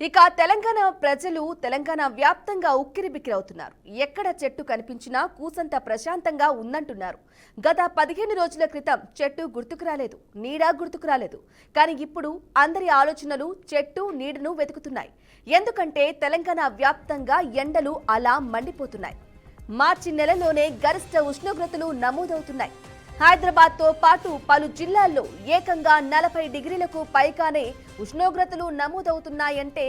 ఇక తెలంగాణ ప్రజలు తెలంగాణ వ్యాప్తంగా ఉక్కిరిబిక్కిరవుతున్నారు. ఎక్కడ చెట్టు కనిపించినా కూసంత ప్రశాంతంగా ఉందంటున్నారు. గత 15 రోజుల క్రితం చెట్టు గుర్తుకు రాలేదు, నీడ గుర్తుకు రాలేదు. కానీ ఇప్పుడు అందరి ఆలోచనలు చెట్టు నీడను వెతుకుతున్నాయి. ఎందుకంటే తెలంగాణ వ్యాప్తంగా ఎండలు అలా మండిపోతున్నాయి. మార్చి నెలలోనే గరిష్ట ఉష్ణోగ్రతలు నమోదవుతున్నాయి. హైదరాబాద్ తో పాటు పలు జిల్లాల్లో ఏకంగా 40 డిగ్రీలకు పైగానే ఉష్ణోగ్రతలు నమోదవుతున్నాయంటే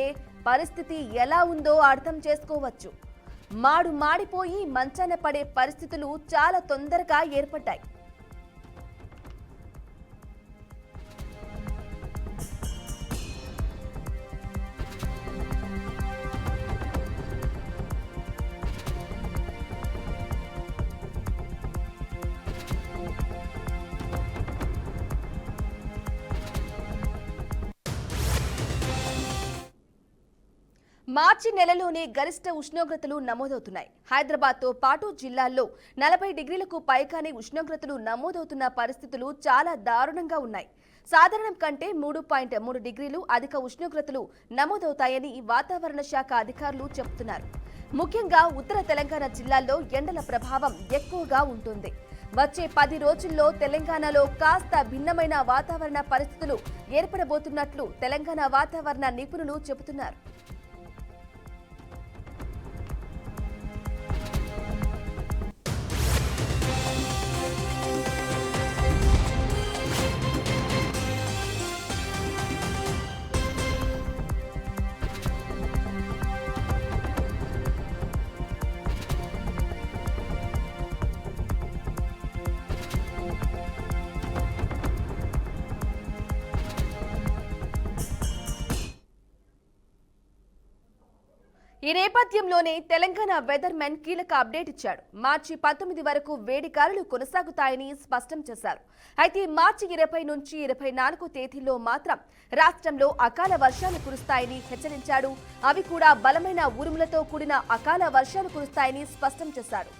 పరిస్థితి ఎలా ఉందో అర్థం చేసుకోవచ్చు. మాడిపోయి మంచాన పడే పరిస్థితులు చాలా తొందరగా ఏర్పడ్డాయి. మార్చి నెలలోనే గరిష్ట ఉష్ణోగ్రతలు నమోదవుతున్నాయి. హైదరాబాద్ తో పాటు జిల్లాల్లో 40 డిగ్రీలకు పైగానే ఉష్ణోగ్రతలు నమోదవుతున్న పరిస్థితులు చాలా దారుణంగా ఉన్నాయి. సాధారణం కంటే 3.3 డిగ్రీలు అధిక ఉష్ణోగ్రతలు నమోదవుతాయని వాతావరణ శాఖ అధికారులు చెబుతున్నారు. ముఖ్యంగా ఉత్తర తెలంగాణ జిల్లాల్లో ఎండల ప్రభావం ఎక్కువగా ఉంటుంది. వచ్చే 10 రోజుల్లో తెలంగాణలో కాస్త భిన్నమైన వాతావరణ పరిస్థితులు ఏర్పడబోతున్నట్లు తెలంగాణ వాతావరణ నిపుణులు చెబుతున్నారు. ఈ నేపథ్యంలోనే తెలంగాణ వెదర్ మెన్ కీలక అప్డేట్ ఇచ్చాడు. మార్చి 19 వరకు వేడి గాలులు కొనసాగుతాయని స్పష్టం చేశారు. అయితే మార్చి 20 నుంచి 24 తేదీల్లో మాత్రం రాష్ట్రంలో అకాల వర్షాలు కురుస్తాయని హెచ్చరించాడు. అవి కూడా బలమైన ఉరుములతో కూడిన అకాల వర్షాలు కురుస్తాయని స్పష్టం చేశాడు.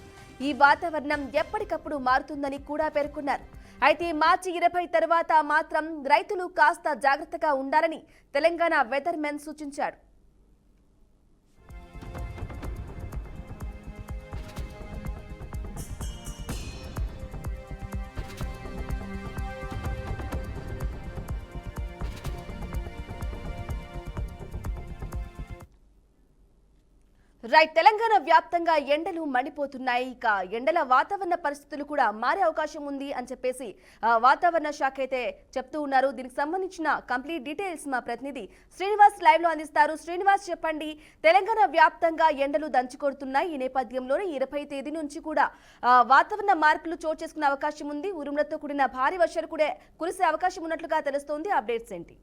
ఈ వాతావరణం ఎప్పటికప్పుడు మారుతుందని కూడా పేర్కొన్నారు. అయితే మార్చి 20 తర్వాత మాత్రం రైతులు కాస్త జాగ్రత్తగా ఉండాలని తెలంగాణ వెదర్ మెన్ సూచించాడు. తెలంగాణ వ్యాప్తంగా ఎండలు మండిపోతున్నాయి. ఇక ఎండల వాతావరణ పరిస్థితులు కూడా మారే అవకాశం ఉంది అని చెప్పేసి వాతావరణ శాఖ అయితే చెప్తూ ఉన్నారు. దీనికి సంబంధించిన కంప్లీట్ డీటెయిల్స్ మా ప్రతినిధి శ్రీనివాస్ లైవ్ లో అందిస్తారు. శ్రీనివాస్, చెప్పండి, తెలంగాణ వ్యాప్తంగా ఎండలు దంచుకొడుతున్నాయి. ఈ నేపథ్యంలోనే 20 తేదీ నుంచి కూడా వాతావరణ మార్పులు చోటు చేసుకునే అవకాశం ఉంది. ఉరుములతో కూడిన భారీ వర్షాలు కూడా కురిసే అవకాశం ఉన్నట్లుగా తెలుస్తోంది. అప్డేట్స్ ఏంటి?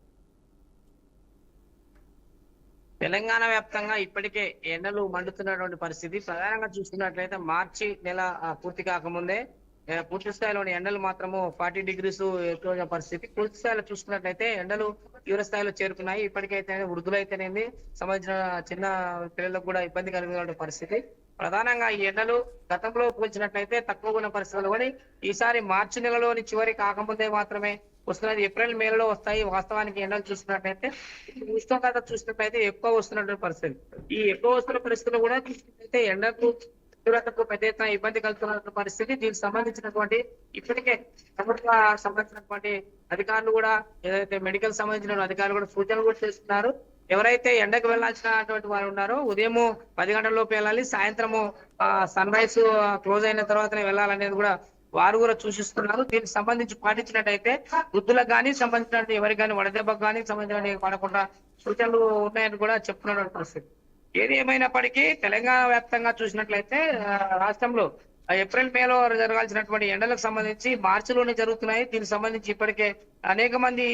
తెలంగాణ వ్యాప్తంగా ఇప్పటికే ఎండలు మండుతున్నటువంటి పరిస్థితి. ప్రధానంగా చూసుకున్నట్లయితే మార్చి నెల పూర్తి కాకముందే పూర్తి స్థాయిలోని ఎండలు మాత్రము 40 డిగ్రీస్ ఎక్కువ పరిస్థితి. పూర్తి స్థాయిలో చూసుకున్నట్లయితే ఎండలు తీవ్ర స్థాయిలో చేరుకున్నాయి. ఇప్పటికైతే వృద్ధులైతేనేది సంబంధించిన చిన్న పిల్లలకు కూడా ఇబ్బంది కలిగినటువంటి పరిస్థితి. ప్రధానంగా ఈ ఎండలు గతంలో పోల్చినట్లయితే తక్కువ ఉన్న పరిస్థితులు కానీ ఈసారి మార్చి నెలలోని చివరి కాకముందే మాత్రమే వస్తున్నది. ఏప్రిల్ మేలో వస్తాయి. వాస్తవానికి ఎండలు చూసినట్లయితే ఉష్ణోగ్రత చూసినట్లయితే ఎక్కువ వస్తున్నటువంటి పరిస్థితి. ఈ ఎక్కువ వస్తున్న పరిస్థితులు కూడా చూసినట్లయితే ఎండకు తీవ్రతకు పెద్ద ఎత్తున ఇబ్బంది కలుగుతున్న పరిస్థితి. దీనికి సంబంధించినటువంటి ఇప్పటికే ప్రభుత్వ సంబంధించినటువంటి అధికారులు కూడా, ఏదైతే మెడికల్ సంబంధించిన అధికారులు కూడా సూచనలు కూడా చేస్తున్నారు. ఎవరైతే ఎండకు వెళ్లాల్సినటువంటి వారు ఉన్నారో ఉదయం 10 గంటల లోపు వెళ్ళాలి, సాయంత్రము సన్ రైజ్ క్లోజ్ అయిన తర్వాతనే వెళ్ళాలనేది కూడా వారు కూడా సూచిస్తున్నారు. దీనికి సంబంధించి పాటించినట్టయితే వృద్ధులకు కానీ సంబంధించిన ఎవరికి కానీ వడదెబ్బకు కానీ సంబంధించిన పడకుండా సూచనలు ఉన్నాయని కూడా చెప్తున్నటువంటి పరిస్థితి. ఏది ఏమైనప్పటికీ తెలంగాణ వ్యాప్తంగా చూసినట్లయితే రాష్ట్రంలో ఏప్రిల్ మేలో జరగాల్సినటువంటి ఎండలకు సంబంధించి మార్చిలోనే జరుగుతున్నాయి. దీనికి సంబంధించి ఇప్పటికే అనేక మంది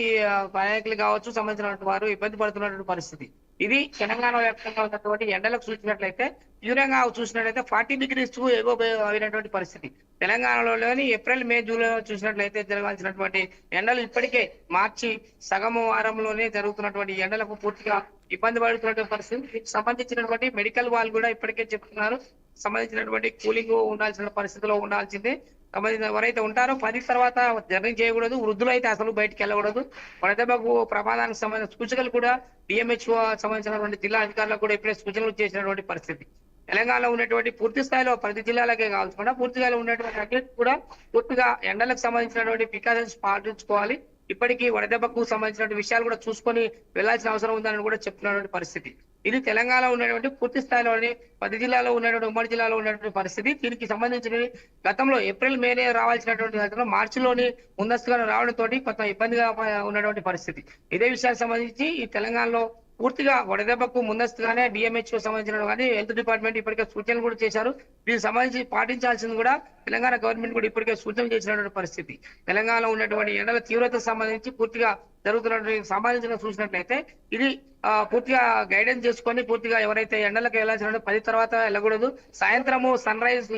నాయకులు కావచ్చు సంబంధించినటువంటి వారు ఇబ్బంది పడుతున్నటువంటి పరిస్థితి. ఇది తెలంగాణ వ్యాప్తంగా ఉన్నటువంటి ఎండలకు చూసినట్లయితే తీవ్రంగా చూసినట్లయితే 40 డిగ్రీస్ అయినటువంటి పరిస్థితి. తెలంగాణలోని ఏప్రిల్ మే జూన్ చూసినట్లయితే జరగాల్సినటువంటి ఎండలు ఇప్పటికే మార్చి సగము వారంలోనే జరుగుతున్నటువంటి ఎండలకు పూర్తిగా ఇబ్బంది పడుతున్నటువంటి పరిస్థితి. దీనికి సంబంధించినటువంటి మెడికల్ వాళ్ళు కూడా ఇప్పటికే చెప్తున్నారు. సంబంధించినటువంటి కూలింగ్ ఉండాల్సిన పరిస్థితిలో ఉండాల్సిందే. సంబంధించిన ఎవరైతే ఉంటారో 10 తర్వాత జర్నీ చేయకూడదు. వృద్ధులు అయితే అసలు బయటికి వెళ్ళకూడదు. వడదెబ్బకు ప్రమాదానికి సంబంధించిన సూచనలు కూడా డిఎంహెచ్ఓ సంబంధించినటువంటి జిల్లా అధికారులకు కూడా ఇప్పుడే సూచనలు చేసినటువంటి పరిస్థితి. తెలంగాణలో ఉన్నటువంటి పూర్తి స్థాయిలో 10 జిల్లాలకే కావాల్సిన పూర్తి స్థాయిలో ఉన్నటువంటి అన్నిటికీ కూడా పూర్తిగా ఎండలకు సంబంధించినటువంటి ప్రికాషన్స్ పాటించుకోవాలి. ఇప్పటికీ వడదెబ్బకు సంబంధించిన విషయాలు కూడా చూసుకొని వెళ్లాల్సిన అవసరం ఉందని కూడా చెప్తున్నటువంటి పరిస్థితి. ఇది తెలంగాణలో ఉన్నటువంటి పూర్తి స్థాయిలోని 10 జిల్లాలో ఉన్నటువంటి ఉమ్మడి జిల్లాలో ఉన్నటువంటి పరిస్థితి. దీనికి సంబంధించిన గతంలో ఏప్రిల్ మేనే రావాల్సినటువంటి గతంలో మార్చిలోని ముందస్తుగా రావడంతో కొంత ఇబ్బందిగా ఉన్నటువంటి పరిస్థితి. ఇదే విషయానికి సంబంధించి ఈ తెలంగాణలో పూర్తిగా వడదెబ్బకు ముందస్తుగానే డిఎంహెచ్ఓ సంబంధించిన కానీ హెల్త్ డిపార్ట్మెంట్ ఇప్పటికే సూచనలు కూడా చేశారు. దీనికి సంబంధించి పాటించాల్సింది కూడా తెలంగాణ గవర్నమెంట్ కూడా ఇప్పటికే సూచనలు చేసినటువంటి పరిస్థితి. తెలంగాణలో ఉన్నటువంటి ఎండల తీవ్రతకు సంబంధించి పూర్తిగా జరుగుతున్నటువంటి సంబంధించిన చూసినట్లయితే ఇది పూర్తిగా గైడెన్స్ చేసుకొని పూర్తిగా ఎవరైతే ఎండలకు వెళ్లాల్సిన 10 తర్వాత వెళ్ళకూడదు. సాయంత్రము సన్ రైజ్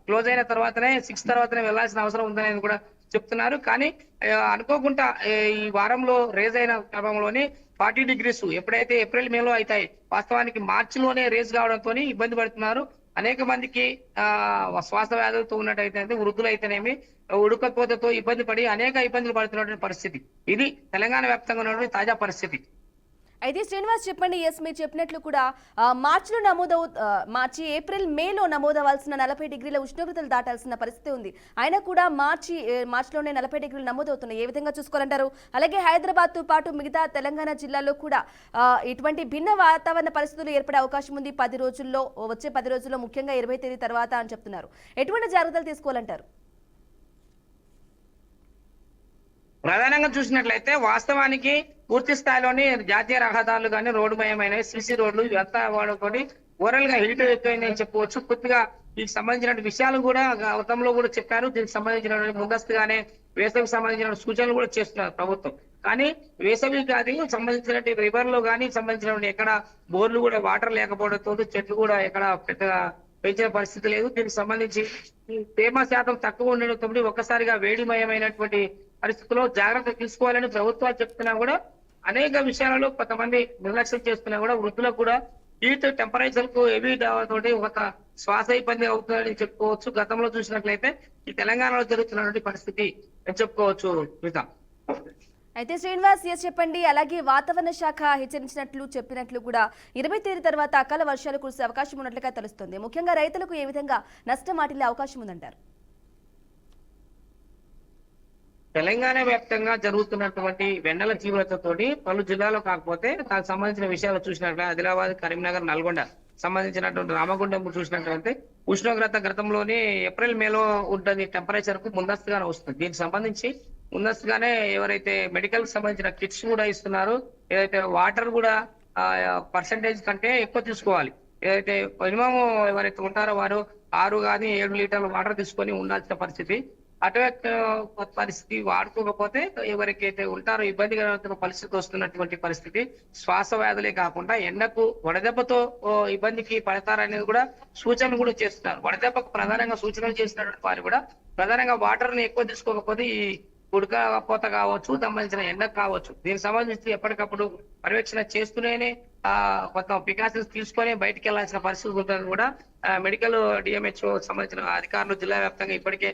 క్లోజ్ అయిన తర్వాతనే 6 తర్వాతనే వెళ్లాల్సిన అవసరం ఉందని కూడా చెప్తున్నారు. కానీ అనుకోకుండా ఈ వారంలో రేజ్ అయిన క్రమంలోని 40 డిగ్రీస్ ఎప్పుడైతే ఏప్రిల్ మేలో అవుతాయి వాస్తవానికి మార్చిలోనే రేజ్ కావడంతో ఇబ్బంది పడుతున్నారు. అనేక మందికి శ్వాస వ్యాధులతో ఉన్నట్టయితే వృద్ధులు అయితేనేమి ఉడకపోతతో ఇబ్బంది పడి అనేక ఇబ్బందులు పడుతున్నటువంటి పరిస్థితి. ఇది తెలంగాణ వ్యాప్తంగా ఉన్నటువంటి తాజా పరిస్థితి. అయితే శ్రీనివాస్ చెప్పండి, ఎస్ మీరు చెప్పినట్లు కూడా మార్చి ఏప్రిల్ మేలో నమోదవలసిన 40 డిగ్రీల ఉష్ణోగ్రతలు దాటాల్సిన పరిస్థితి ఉంది. అయినా కూడా మార్చిలోనే 40 డిగ్రీలు నమోదవుతున్నాయి. ఏ విధంగా చూసుకోవాలంటారు? అలాగే హైదరాబాద్ తో పాటు మిగతా తెలంగాణ జిల్లాల్లో కూడా ఇటువంటి భిన్న వాతావరణ పరిస్థితులు ఏర్పడే అవకాశం ఉంది వచ్చే 10 రోజుల్లో ముఖ్యంగా 20 తేదీ తర్వాత అని చెప్తున్నారు. ఎటువంటి జాగ్రత్తలు తీసుకోవాలంటారు? ప్రధానంగా చూసినట్లయితే వాస్తవానికి పూర్తి స్థాయిలోని జాతీయ రహదారులు కానీ రోడ్డుమయమైన సిసి రోడ్లు ఇదంతా వాడుకొని ఓవరాల్ గా హీట్ ఎక్కువైందని చెప్పవచ్చు. పూర్తిగా దీనికి సంబంధించిన విషయాలు కూడా గతంలో కూడా చెప్పారు. దీనికి సంబంధించిన ముందస్తుగానే వేసవికి సంబంధించిన సూచనలు కూడా చేస్తున్నారు ప్రభుత్వం. కానీ వేసవి కాదు సంబంధించిన రివర్ లో కానీ సంబంధించిన ఎక్కడ బోర్లు కూడా వాటర్ లేకపోవడంతో చెట్లు కూడా ఎక్కడ పెద్దగా పెంచిన పరిస్థితి లేదు. దీనికి సంబంధించి తేమ శాతం తక్కువ ఉండడంతో ఒక్కసారిగా వేడిమయమైనటువంటి పరిస్థితుల్లో జాగ్రత్త తీసుకోవాలని ప్రభుత్వాలు చెప్తున్నా కూడా అనేక విషయాలలో కొంతమంది నిర్లక్ష్యం చేస్తున్నా కూడా వృద్ధులకు కూడా హీట్ టెంపరేచర్ కు హెవీ తోటి ఒక శ్వాస ఇబ్బంది అవుతుందని చెప్పుకోవచ్చు. గతంలో చూసినట్లయితే ఈ తెలంగాణలో జరుగుతున్నటువంటి పరిస్థితి అని చెప్పుకోవచ్చు. అయితే శ్రీనివాస్ చెప్పండి, అలాగే వాతావరణ శాఖ చెప్పినట్లు కూడా 20 తేదీ తర్వాత అకాల వర్షాలు కురిసే అవకాశం ఉన్నట్లుగా తెలుస్తుంది. ముఖ్యంగా రైతులకు ఏ విధంగా నష్టం వాటిల్లే అవకాశం ఉందంటారు? తెలంగాణ వ్యాప్తంగా జరుగుతున్నటువంటి వెన్నెల తీవ్రతతోటి పలు జిల్లాలో కాకపోతే దానికి సంబంధించిన విషయాలు చూసినట్లయితే ఆదిలాబాద్, కరీంనగర్, నల్గొండ సంబంధించినటువంటి రామగుండం చూసినట్లయితే ఉష్ణోగ్రత గతంలోనే ఏప్రిల్ మేలో ఉంటుంది టెంపరేచర్ కు ముందస్తుగానే వస్తుంది. దీనికి సంబంధించి ముందస్తుగానే ఎవరైతే మెడికల్ కి సంబంధించిన కిట్స్ కూడా ఇస్తున్నారు, ఏదైతే వాటర్ కూడా పర్సంటేజ్ కంటే ఎక్కువ తీసుకోవాలి. ఏదైతే మినిమం ఎవరైతే ఉంటారో వారు 6 కానీ 7 లీటర్ల వాటర్ తీసుకొని ఉండాల్సిన పరిస్థితి. అటువంటి పరిస్థితి వాడుకోకపోతే ఎవరికైతే ఉంటారో ఇబ్బందికరమైన పరిస్థితి వస్తున్నటువంటి పరిస్థితి. శ్వాస వ్యాధులే కాకుండా ఎండకు వడదెబ్బతో ఇబ్బందికి పడతారనేది కూడా సూచనలు కూడా చేస్తున్నారు. వడదెబ్బకు ప్రధానంగా సూచనలు చేసినటువంటి వారు కూడా ప్రధానంగా వాటర్ ని ఎక్కువ తీసుకోకపోతే ఈ ఉడకపోత కావచ్చు, సంబంధించిన ఎండకు కావచ్చు, దీనికి సంబంధించి ఎప్పటికప్పుడు పర్యవేక్షణ చేస్తూనే కొంత ప్రికాషన్స్ తీసుకొని బయటకు వెళ్లాల్సిన పరిస్థితి ఉంటుందని కూడా మెడికల్ డిఎంహెచ్ఓ సంబంధించిన అధికారులు జిల్లా వ్యాప్తంగా ఇప్పటికే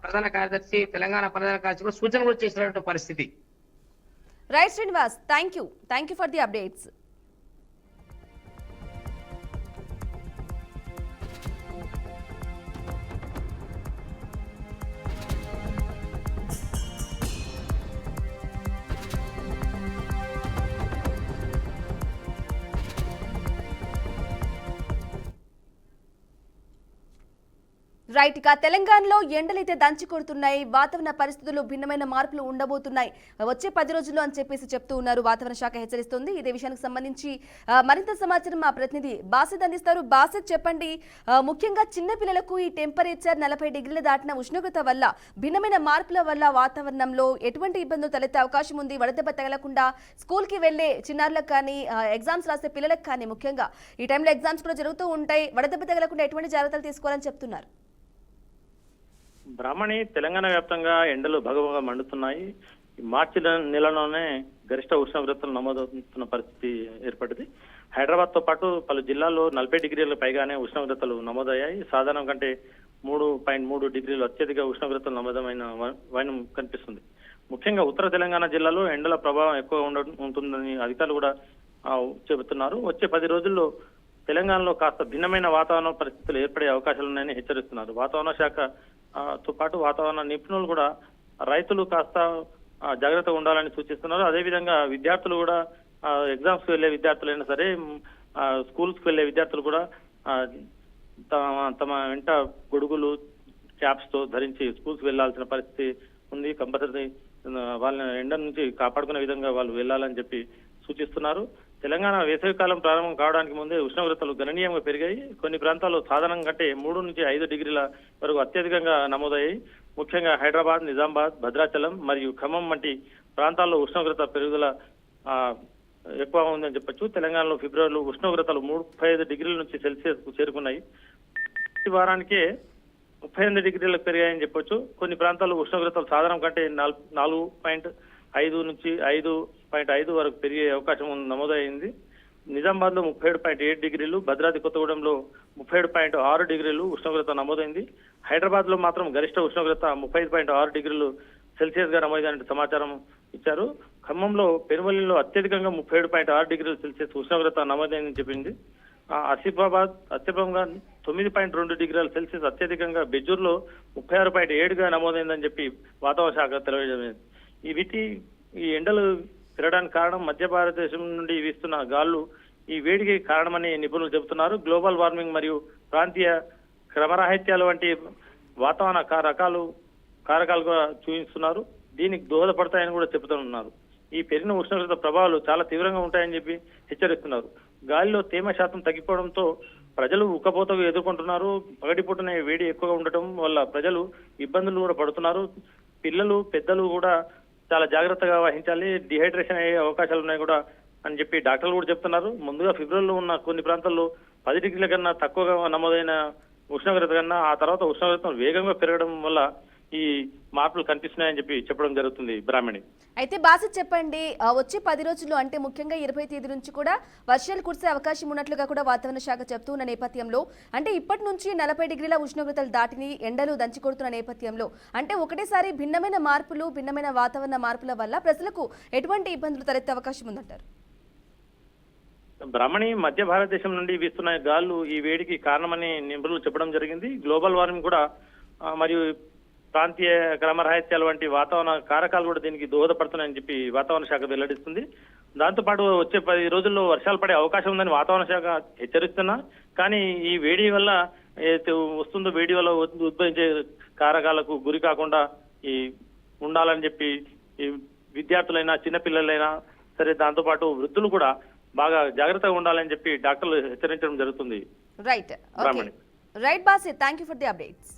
ప్రధాన కార్యదర్శి తెలంగాణ ప్రధాన కార్యదర్శి కూడా సూచనలు కూడా చేసినటువంటి పరిస్థితి. Right Srinivas, thank you for the updates. Right, ఇక తెలంగాణలో ఎండలైతే దంచి కొడుతున్నాయి. వాతావరణ పరిస్థితుల్లో భిన్నమైన మార్పులు ఉండబోతున్నాయి వచ్చే 10 రోజుల్లో అని చెప్తూ ఉన్నారు. వాతావరణ శాఖ హెచ్చరిస్తుంది. ఇదే విషయానికి సంబంధించి మరింత సమాచారం మా ప్రతినిధి బాసిద్ అందిస్తారు. బాసిద్ చెప్పండి, ముఖ్యంగా చిన్న పిల్లలకు ఈ టెంపరేచర్ 40 డిగ్రీలు దాటిన ఉష్ణోగ్రత వల్ల భిన్నమైన మార్పుల వల్ల వాతావరణంలో ఎటువంటి ఇబ్బందులు తలెత్తే అవకాశం ఉంది? వడదెబ్బ తగలకుండా స్కూల్ కి వెళ్లే చిన్నారులకు కానీ ఎగ్జామ్స్ రాసే పిల్లలకు కానీ ముఖ్యంగా ఈ టైంలో ఎగ్జామ్స్ కూడా జరుగుతూ ఉంటాయి. వడదెబ్బ తగలకుండా ఎటువంటి జాగ్రత్తలు తీసుకోవాలని చెప్తున్నారు? బ్రాహ్మణి, తెలంగాణ వ్యాప్తంగా ఎండలు భగభగా మండుతున్నాయి. మార్చి నెలలోనే గరిష్ట ఉష్ణోగ్రతలు నమోదవుతున్న పరిస్థితి ఏర్పడింది. హైదరాబాద్ తో పాటు పలు జిల్లాల్లో 40 డిగ్రీల పైగానే ఉష్ణోగ్రతలు నమోదయ్యాయి. సాధారణం కంటే 3.3 డిగ్రీలు అత్యధిక ఉష్ణోగ్రతలు నమోదమైన వైనం కనిపిస్తుంది. ముఖ్యంగా ఉత్తర తెలంగాణ జిల్లాలో ఎండల ప్రభావం ఎక్కువ ఉంటుందని అధికారులు కూడా చెబుతున్నారు. వచ్చే 10 రోజుల్లో తెలంగాణలో కాస్త భిన్నమైన వాతావరణ పరిస్థితులు ఏర్పడే అవకాశాలున్నాయని హెచ్చరిస్తున్నారు. వాతావరణ శాఖ తో పాటు వాతావరణ నిపుణులు కూడా రైతులు కాస్త జాగ్రత్తగా ఉండాలని సూచిస్తున్నారు. అదేవిధంగా విద్యార్థులు కూడా ఎగ్జామ్స్ కు వెళ్లే విద్యార్థులైనా సరే, స్కూల్స్ కు వెళ్లే విద్యార్థులు కూడా తమ వెంట గొడుగులు, క్యాప్స్ తో ధరించి స్కూల్స్ వెళ్లాల్సిన పరిస్థితి ఉంది. కంపల్సరీ వాళ్ళని ఎండ నుంచి కాపాడుకునే విధంగా వాళ్ళు వెళ్లాలని చెప్పి సూచిస్తున్నారు. తెలంగాణ వేసవికాలం ప్రారంభం కావడానికి ముందే ఉష్ణోగ్రతలు గణనీయంగా పెరిగాయి. కొన్ని ప్రాంతాల్లో సాధారణం కంటే 3 నుంచి 5 డిగ్రీల వరకు అత్యధికంగా నమోదయ్యాయి. ముఖ్యంగా హైదరాబాద్, నిజామాబాద్, భద్రాచలం మరియు ఖమ్మం వంటి ప్రాంతాల్లో ఉష్ణోగ్రత పెరుగుదల ఎక్కువ ఉందని చెప్పొచ్చు. తెలంగాణలో ఫిబ్రవరిలో ఉష్ణోగ్రతలు 35 డిగ్రీల నుంచి సెల్సియస్ కు చేరుకున్నాయి. ఈ వారానికే 38 డిగ్రీలకు పెరిగాయని చెప్పొచ్చు. కొన్ని ప్రాంతాల్లో ఉష్ణోగ్రతలు సాధారణం కంటే 4.5 నుంచి 5.5 వరకు పెరిగే అవకాశం నమోదైంది. నిజామాబాద్ లో 37.7 డిగ్రీలు, భద్రాద్రి కొత్తగూడెంలో 37.6 డిగ్రీలు ఉష్ణోగ్రత నమోదైంది. హైదరాబాద్ లో మాత్రం గరిష్ట ఉష్ణోగ్రత 35.6 డిగ్రీలు సెల్సియస్ గా నమోదైనట్టు సమాచారం ఇచ్చారు. ఖమ్మంలో పెనుమల్లిలో అత్యధికంగా 37.6 డిగ్రీల సెల్సియస్ ఉష్ణోగ్రత నమోదైందని చెప్పింది. అత్యధికంగా 9.2 డిగ్రీల సెల్సియస్ అత్యధికంగా బెజ్జూర్లో 36.7గా నమోదైందని చెప్పి వాతావరణ శాఖ తెలియజేసింది. ఈ ఎండలు పెరగడానికి కారణం మధ్య భారతదేశం నుండి వీస్తున్న గాలులు ఈ వేడికి కారణమని నిపుణులు చెబుతున్నారు. గ్లోబల్ వార్మింగ్ మరియు ప్రాంతీయ క్రమరాహిత్యాలు వంటి వాతావరణ కారకాలుగా చూపిస్తున్నారు. దీనికి దోహదపడతాయని కూడా చెబుతున్నారు. ఈ పెరిగిన ఉష్ణోగ్రత ప్రభావాలు చాలా తీవ్రంగా ఉంటాయని చెప్పి హెచ్చరిస్తున్నారు. గాలిలో తేమ శాతం తగ్గిపోవడంతో ప్రజలు ఉక్కపోతకు ఎదుర్కొంటున్నారు. పగటిపూటనే వేడి ఎక్కువగా ఉండటం వల్ల ప్రజలు ఇబ్బందులు కూడా పడుతున్నారు. పిల్లలు, పెద్దలు కూడా చాలా జాగ్రత్తగా వహించాలి. డిహైడ్రేషన్ అయ్యే అవకాశాలు ఉన్నాయి కూడా అని చెప్పి డాక్టర్లు కూడా చెప్తున్నారు. ముందుగా ఫిబ్రవరిలో ఉన్న కొన్ని ప్రాంతాల్లో 10 డిగ్రీల కన్నా తక్కువగా నమోదైన ఉష్ణోగ్రత కన్నా ఆ తర్వాత ఉష్ణోగ్రత వేగంగా పెరగడం వల్ల ఈ మార్పులు కనిపిస్తున్నాయని చెప్పి చెప్పడం జరుగుతుంది. బ్రాహ్మణి అయితే బాసిత్ చెప్పండి, వచ్చే 10 రోజుల్లో అంటే ముఖ్యంగా 20 తేదీ నుంచి కూడా వర్షాలు కురిసే అవకాశం ఉన్నట్లుగా కూడా వాతావరణ శాఖ చెప్తున్న నేపథ్యంలో, అంటే ఇప్పటి నుంచి 40 డిగ్రీల ఉష్ణోగ్రతలు దాటిని ఎండలు దంచి కొడుతున్న నేపథ్యంలో, అంటే ఒకటేసారి భిన్నమైన వాతావరణ మార్పుల వల్ల ప్రజలకు ఎటువంటి ఇబ్బందులు తలెత్తే అవకాశం ఉందంటారు? బ్రాహ్మణి, మధ్య భారతదేశం నుండి వీస్తున్న గాలు ఈ వేడికి కారణమని నిపుణులు చెప్పడం జరిగింది. గ్లోబల్ వార్మింగ్ కూడా మరియు ప్రాంతీయ క్రమరాహిత్యాలు వంటి వాతావరణ కారకాలు కూడా దీనికి దోహదపడుతున్నాయని చెప్పి వాతావరణ శాఖ వెల్లడిస్తుంది. దాంతోపాటు వచ్చే 10 రోజుల్లో వర్షాలు పడే అవకాశం ఉందని వాతావరణ శాఖ హెచ్చరిస్తున్నా, కానీ ఈ వేడి వల్ల వస్తుందో వేడి వల్ల ఉద్భవించే కారకాలకు గురి కాకుండా ఉండాలని చెప్పి ఈ విద్యార్థులైనా, చిన్నపిల్లలైనా సరే, దాంతోపాటు వృద్ధులు కూడా బాగా జాగ్రత్తగా ఉండాలని చెప్పి డాక్టర్లు హెచ్చరించడం జరుగుతుంది. Right Basit, thank you for the updates.